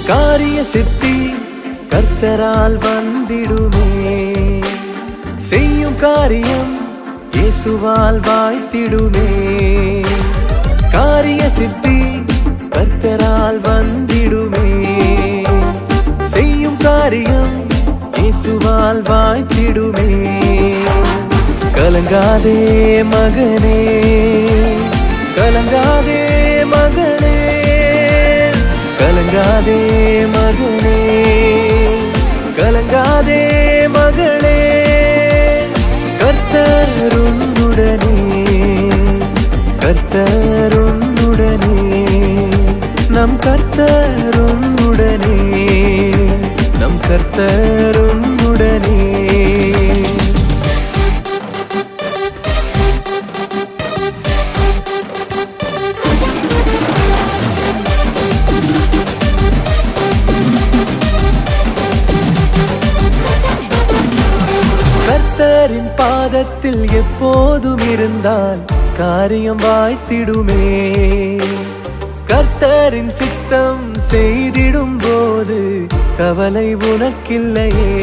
காரிய சித்தி கர்த்தரால் வந்திடுமே. செய்யும் காரியம் இயேசுவால் வாய்த்திடுமே. காரிய சித்தி கர்த்தரால் வந்திடுமே. செய்யும் காரியம் இயேசுவால் வாய்த்திடுமே. கலங்காதே மகனே, கலங்காதே மகனே, கலங்காதே மகனே, கலங்காதே மகளே. கர்த்தர் உன்னுடனே, கர்த்தர் உன்னுடனே, நம் கர்த்தர் உன்னுடனே, நம் கர்த்தர் உன்னுடனே. கர்த்தரின் பாதத்தில் எப்போதும் இருந்தால் காரியம் வாய்த்திடுமே. கர்த்தரின் சித்தம் செய்திடும் போது கவலை உனக்கில்லையே.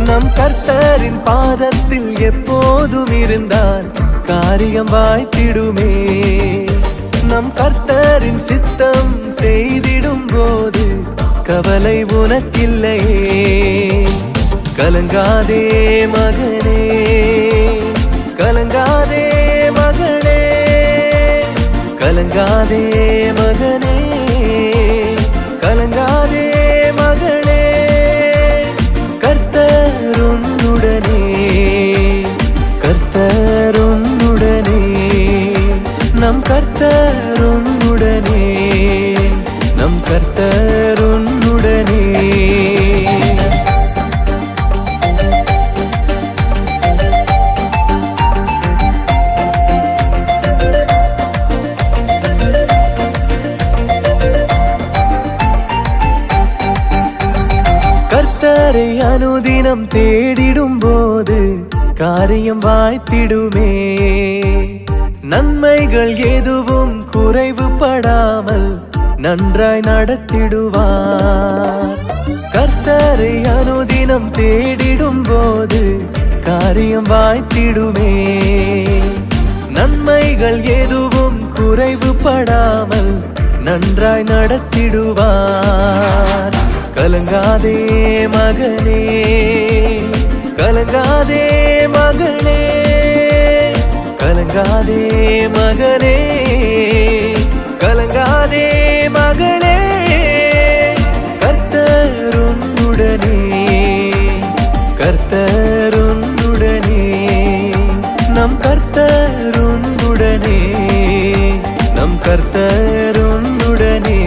நம் கர்த்தரின் பாதத்தில் எப்போதும் இருந்தால் காரியம் வாய்த்திடுமே. நம் கர்த்தரின் சித்தம் செய்திடும் போது கவலை உனக்கில்லையே. கலங்காதே மகனே, கலங்காதே மகளே, கலங்காதே மகனே, கலங்காதே மகளே. கர்த்தர் உன்னுடனே, கர்த்தர் உன்னுடனே, நம் கர்த்தர் உன்னுடனே, நம் கர்த்தர் உன்னுடனே. கர்த்தரை அனுதினம் தேடிடும் போது காரியம் வாய்த்திடுமே. நன்மைகள் எதுவும் குறைவுபடாமல் நன்றாய் நடத்திடுவார். கர்த்தரை அனுதினம் தேடிடும் போது காரியம் வாய்த்திடுமே. நன்மைகள் எதுவும் குறைவுபடாமல் நன்றாய் நடத்திடுவார். கலங்காதே மகனே, கலங்காதே மகளே, கலங்காதே மகனே, கலங்காதே மகளே. கர்த்தர் உன்னுடனே, கர்த்தர் உன்னுடனே, நம் கர்த்தர் உன்னுடனே, நம் கர்த்தர் உன்னுடனே.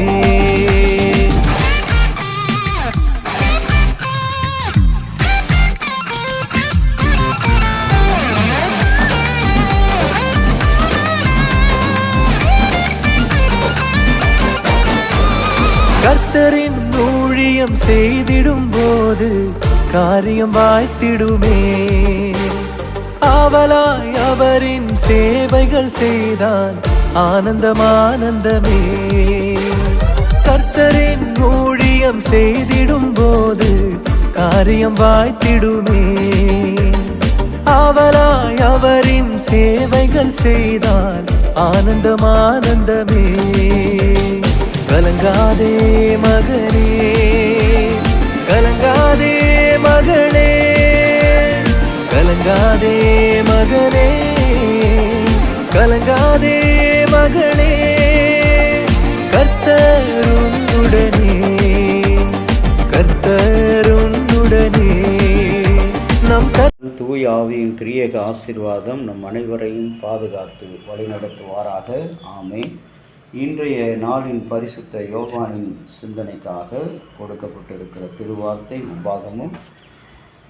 கர்த்தரின் ஊழியம் செய்திடும் போது காரியம் வாய்த்திடுமே. ஆவலாய் அவரின் சேவைகள் செய்தால் ஆனந்தம் ஆனந்தமே. கர்த்தரின் ஊழியம் செய்திடும் போது காரியம் வாய்த்திடுமே. ஆவலாய் அவரின் சேவைகள் செய்தால் ஆனந்தம் ஆனந்தமே. கலங்காதே மகனே, கலங்காதே மகளே, கலங்காதே மகனே, கலங்காதே மகளே. கர்த்தர் உன்னுடனே, கர்த்தர் உன்னுடனே, நம் தூய ஆவியின் கிரியேக ஆசீர்வாதம் நம் அனைவரையும் பாதுகாத்து வழிநடத்துவாராக. ஆமென். இன்றைய நாளின் பரிசுத்த யோவானின் சிந்தனைக்காக கொடுக்கப்பட்டிருக்கிற திருவார்த்தை உபாகமம்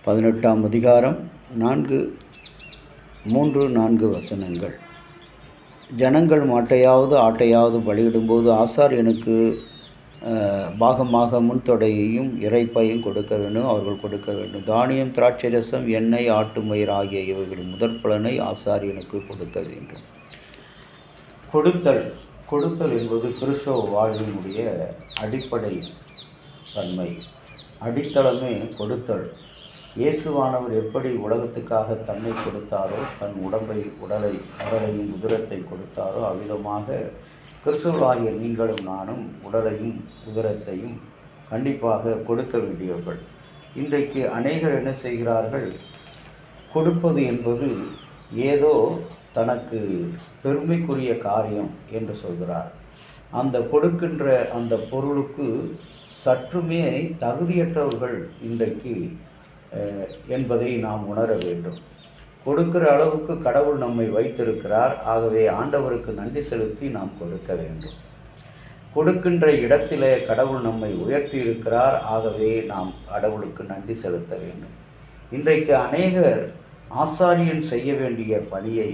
18ஆம் அதிகாரம் 3-4 வசனங்கள். ஜனங்கள் மாட்டையாவது ஆட்டையாவது பலியிடும்போது ஆசாரியனுக்கு பாகமாக முன்தொடையையும் இறைப்பையும் கொடுக்க வேண்டும், அவர்கள் கொடுக்க வேண்டும். தானியம், திராட்சை ரசம், எண்ணெய், ஆட்டு மயிர் ஆகிய இவைகளின் முதற்பலனை ஆசாரியனுக்கு கொடுக்க வேண்டும். கொடுத்தல் என்பது கிறிஸ்தவ வாழ்வினுடைய அடிப்படை தன்மை. அடித்தளமே கொடுத்தல். இயேசுவானவர் எப்படி உலகத்துக்காக தன்னை கொடுத்தாரோ, தன் உடலை கடலையும் உதிரத்தை கொடுத்தாரோ, அவ்விதமாக கிறிஸ்துவர்களாகிய நீங்களும் நானும் உடலையும் உதிரத்தையும் கண்டிப்பாக கொடுக்க வேண்டியவர்கள். இன்றைக்கு அநேகர் என்ன செய்கிறார்கள்? கொடுப்பது என்பது ஏதோ தனக்கு பெருமைக்குரிய காரியம் என்று சொல்கிறார். அந்த கொடுக்கின்ற அந்த பொருளுக்கு சற்றுமே தகுதியற்றவர்கள் இன்றைக்கு என்பதை நாம் உணர வேண்டும். கொடுக்கிற அளவுக்கு கடவுள் நம்மை வைத்திருக்கிறார். ஆகவே ஆண்டவருக்கு நன்றி செலுத்தி நாம் கொடுக்க வேண்டும். கொடுக்கின்ற இடத்திலே கடவுள் நம்மை உயர்த்தி இருக்கிறார். ஆகவே நாம் கடவுளுக்கு நன்றி செலுத்த வேண்டும். இன்றைக்கு அநேகர் ஆசாரியன் செய்ய வேண்டிய பணியை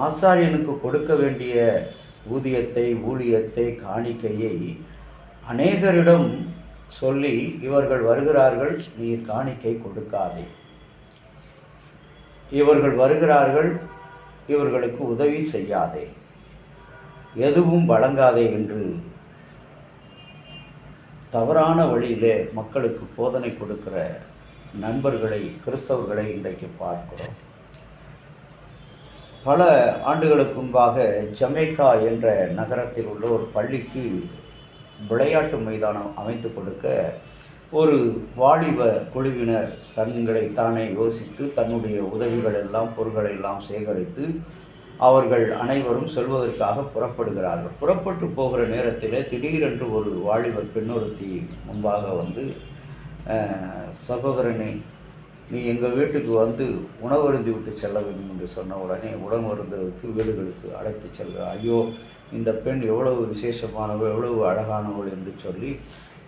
ஆசாரியனுக்கு கொடுக்க வேண்டிய ஊதியத்தை, ஊழியத்தை, காணிக்கையை அநேகரிடம் சொல்லி, இவர்கள் வருகிறார்கள், நீ காணிக்கை கொடுக்காதே, இவர்கள் வருகிறார்கள், இவர்களுக்கு உதவி செய்யாதே, எதுவும் வழங்காதே என்று தவறான வழியிலே மக்களுக்கு போதனை கொடுக்கிற நண்பர்களை, கிறிஸ்தவர்களை இன்றைக்கு பார்க்கிறோம். பல ஆண்டுகளுக்கு முன்பாக ஜமைக்கா என்ற நகரத்தில் உள்ள ஒரு பள்ளிக்கு விளையாட்டு மைதானம் அமைத்து கொடுக்க ஒரு வாலிப குழுவினர் தங்களை தானே யோசித்து தன்னுடைய உதவிகள் எல்லாம், பொருட்களை எல்லாம் சேகரித்து அவர்கள் அனைவரும் செல்வதற்காக புறப்படுகிறார்கள். புறப்பட்டு போகிற நேரத்தில் திடீரென்று ஒரு வாலிபர் பெண்ணொருத்தி முன்பாக வந்து, சகோதரனே, நீ எங்கள் வீட்டுக்கு வந்து உணவருந்தி விட்டு செல்ல வேண்டும் என்று சொன்ன உடனே உணவருந்துவதற்கு வீடுகளுக்கு அழைத்து செல்கிறார். ஐயோ, இந்த பெண் எவ்வளவு விசேஷமானவள், எவ்வளவு அழகானவள் என்று சொல்லி,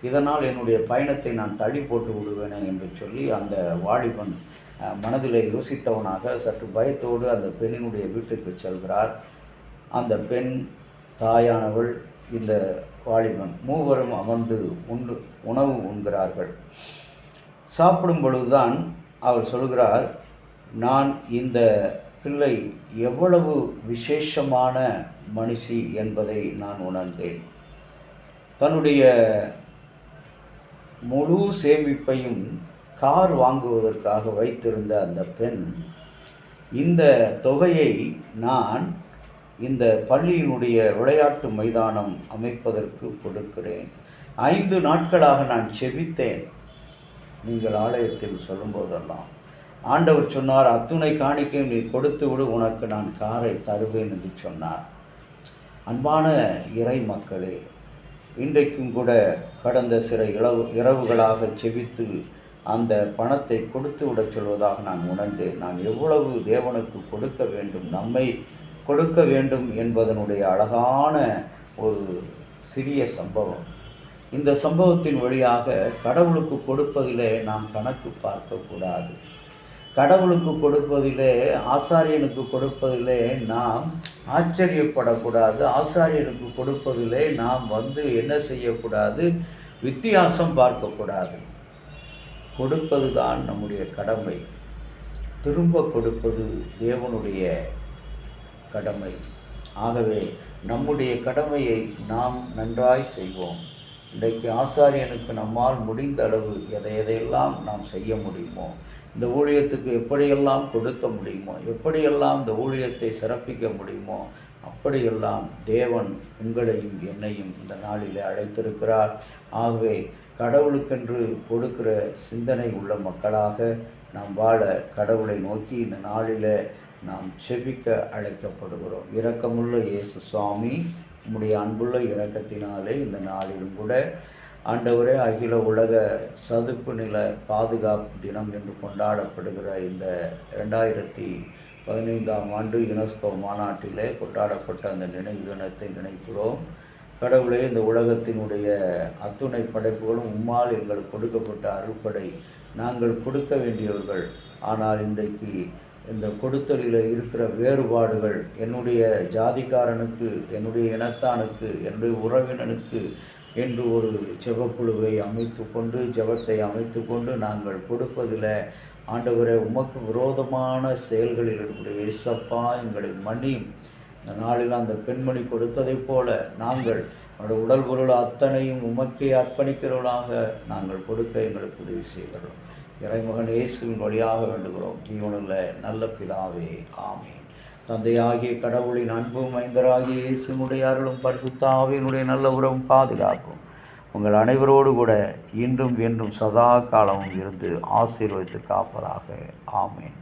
இதனால் என்னுடைய பயணத்தை நான் தள்ளி போட்டு விடுவேனே என்று சொல்லி அந்த வாலிபன் மனதில் யோசித்தவனாக சற்று பயத்தோடு அந்த பெண்ணினுடைய வீட்டுக்கு செல்கிறார். அந்த பெண், தாயானவள், இந்த வாலிபன் மூவரும் அமர்ந்து உணவு உண்கிறார்கள். சாப்பிடும் பொழுதுதான் அவர் சொல்கிறார், நான் இந்த பிள்ளை எவ்வளவு விசேஷமான மனுஷி என்பதை நான் உணர்ந்தேன். தன்னுடைய முழு சேமிப்பையும் கார் வாங்குவதற்காக வைத்திருந்த அந்த பெண், இந்த தொகையை நான் இந்த பள்ளியினுடைய விளையாட்டு மைதானம் அமைப்பதற்கு கொடுக்கிறேன். 5 நாட்களாக நான் செபித்தேன். நீங்கள் ஆலயத்தில் சொல்லும்போதெல்லாம் ஆண்டவர் சொன்னார், அத்துணை காணிக்கையும் நீ கொடுத்து விடு, உனக்கு நான் காரை தருவேன் என்று சொன்னார். அன்பான இறை மக்களே, இன்றைக்கும் கூட கடந்த சில இரவுகளாக செபித்து அந்த பணத்தை கொடுத்து விடச் சொல்வதாக நான் உணர்ந்தேன். நான் எவ்வளவு தேவனுக்கு கொடுக்க வேண்டும், நம்மை கொடுக்க வேண்டும் என்பதனுடைய அழகான ஒரு சிறிய சம்பவம். இந்த சம்பவத்தின் வழியாக கடவுளுக்கு கொடுப்பதிலே நாம் கணக்கு பார்க்கக்கூடாது. கடவுளுக்கு கொடுப்பதிலே, ஆசாரியனுக்கு கொடுப்பதிலே நாம் ஆச்சரியப்படக்கூடாது. ஆசாரியனுக்கு கொடுப்பதிலே நாம் என்ன செய்யக்கூடாது? வித்தியாசம் பார்க்கக்கூடாது. கொடுப்பது தான் நம்முடைய கடமை. திரும்ப கொடுப்பது தேவனுடைய கடமை. ஆகவே நம்முடைய கடமையை நாம் நன்றாய் செய்வோம். இன்றைக்கு ஆசாரியனுக்கு நம்மால் முடிந்த அளவு எதையெல்லாம் நாம் செய்ய முடியுமோ, இந்த ஊழியத்துக்கு எப்படியெல்லாம் கொடுக்க முடியுமோ, எப்படியெல்லாம் இந்த ஊழியத்தை சிறப்பிக்க முடியுமோ, அப்படியெல்லாம் தேவன் உங்களையும் என்னையும் இந்த நாளிலே அழைத்திருக்கிறார். ஆகவே கடவுளுக்கென்று கொடுக்கிற சிந்தனை உள்ள மக்களாக நாம் வாழ கடவுளை நோக்கி இந்த நாளிலே நாம் செபிக்க அழைக்கப்படுகிறோம். இரக்கமுள்ள இயேசு சுவாமி, உம்முடைய அன்புள்ள இரக்கத்தினாலே இந்த நாளிலும் கூட ஆண்டவரே, அகில உலக சதுப்பு நில பாதுகாப்பு தினம் என்று கொண்டாடப்படுகிற இந்த 2015ஆம் ஆண்டு யுனெஸ்கோ மாநாட்டிலே கொண்டாடப்பட்ட அந்த நினைவு தினத்தை நினைக்கிறோம். கடவுளே, இந்த உலகத்தினுடைய அத்துணை படைப்புகளும் உம்மால் எங்களுக்கு கொடுக்கப்பட்ட அருள்படை. நாங்கள் கொடுக்க வேண்டியவர்கள். ஆனால் இன்றைக்கு இந்த கொடுத்தலில் இருக்கிற வேறுபாடுகள், என்னுடைய ஜாதிக்காரனுக்கு, என்னுடைய இனத்தானுக்கு, என்னுடைய உறவினனுக்கு என்று ஒரு ஜெபக்குழுவை அமைத்து கொண்டு, ஜெபத்தை அமைத்து கொண்டு நாங்கள் கொடுப்பதில் ஆண்டவரே, உமக்கு விரோதமான செயல்களில் இருக்கக்கூடிய இயேசப்பா எங்களை மன்னியும். இந்த நாளில் அந்த பெண்மணி கொடுத்ததைப் போல நாங்கள் அவருடைய உடல் பொருள் அத்தனையும் உமக்கே அர்ப்பணிக்கிறவர்களாக நாங்கள் கொடுக்க எங்களுக்கு உதவி செய்கிறோம். இறைமகன் இயேசுவின் வழியாக வேண்டுகிறோம் ஜீவனுள்ள நல்ல பிதாவே, ஆமீன். தந்தையாகிய கடவுளின் அன்பும் மைந்தராகிய இயேசுனுடைய அருளும் பரிசுத்த ஆவியினுடைய நல்ல உறவும் பாதுகாப்பும் உங்கள் அனைவரோடு கூட இன்றும் என்றும் சதா காலமும் இருந்து ஆசீர்வதித்து காப்பதாக. ஆமீன்.